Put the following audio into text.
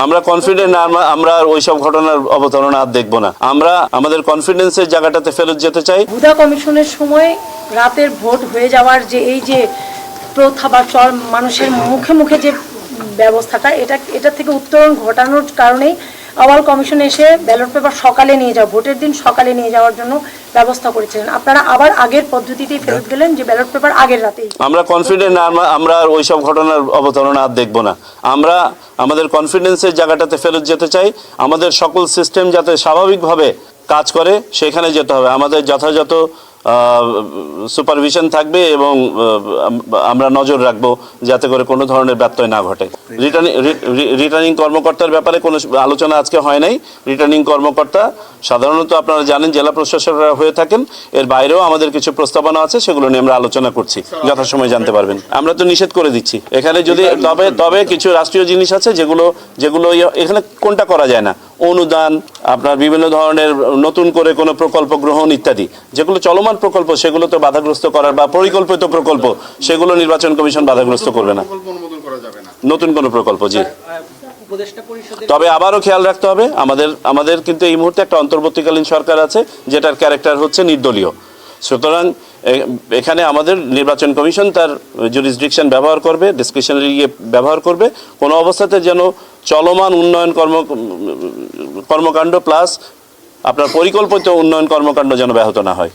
আমরা কনফিডেন্ট আমরা ওইসব ঘটনার অবতারণা আর দেখব না। আমরা আমাদের কনফিডেন্সের জায়গাটাতে ফেরত যেতে চাই। হুদা কমিশনের সময় রাতের ভোট হয়ে যাওয়ার যে এই যে প্রথা বা চল মানুষের মুখে মুখে যে ব্যবস্থাটা এটা থেকে উত্তরণ ঘটানোর কারণেই আওয়াল কমিশন এসে ব্যালট পেপার সকালে নিয়ে যাওয়া, ভোটের দিন সকালে নিয়ে যাওয়ার জন্য ব্যবস্থা করেছিলেন। আপনারা আবার আগের পদ্ধতিতেই ফেরত গেলেন যে ব্যালট পেপার আগের রাতেই। আমরা কনফিডেন্ট আমরা ওইসব ঘটনার অবতারণা আর দেখব না। আমরা আমাদের কনফিডেন্সের জায়গাটাতে ফেরত যেতে চাই। আমাদের সকল সিস্টেম যাতে স্বাভাবিকভাবে কাজ করে সেখানে যেতে হবে। আমাদের যথাযথ সুপারভিশন থাকবে এবং আমরা নজর রাখবো যাতে করে কোনো ধরনের ব্যত্যয় না ঘটে। রিটার্নিং কর্মকর্তার ব্যাপারে কোনো আলোচনা আজকে হয় নাই। রিটার্নিং কর্মকর্তা সাধারণত আপনারা জানেন জেলা প্রশাসকরা হয়ে থাকেন, এর বাইরেও আমাদের কিছু প্রস্তাবনা আছে, সেগুলো নিয়ে আমরা আলোচনা করছি, যথাসময়ে জানতে পারবেন। আমরা তো নিষেধ করে দিচ্ছি এখানে, যদি তবে কিছু রাষ্ট্রীয় জিনিস আছে যেগুলো এখানে কোনটা করা যায় না, অনুদান, আপনার বিভিন্ন ধরনের নতুন করে কোনো প্রকল্প গ্রহণ ইত্যাদি, যেগুলো চলমান প্রকল্প সেগুলো তো বাধাগ্রস্ত করার বা পরিকল্পিত প্রকল্প সেগুলো নির্বাচন কমিশন বাধাগ্রস্ত করবে না। নতুন কোনো প্রকল্প, জি। তবে আবারও খেয়াল রাখতে হবে আমাদের কিন্তু এই মুহূর্তে একটা অন্তর্বর্তীকালীন সরকার আছে যেটার ক্যারেক্টার হচ্ছে নির্দলীয়। সুতরাং এখানে আমাদের নির্বাচন কমিশন তার জুরিসডিকশন ব্যবহার করবে, ডিসক্রিশনারি ব্যবহার করবে। কোনো অবস্থাতে যেন চলমান উন্নয়ন কর্মকাণ্ড প্লাস আপনার পরিকল্পিত উন্নয়ন কর্মকাণ্ড যেন ব্যাহত না হয়।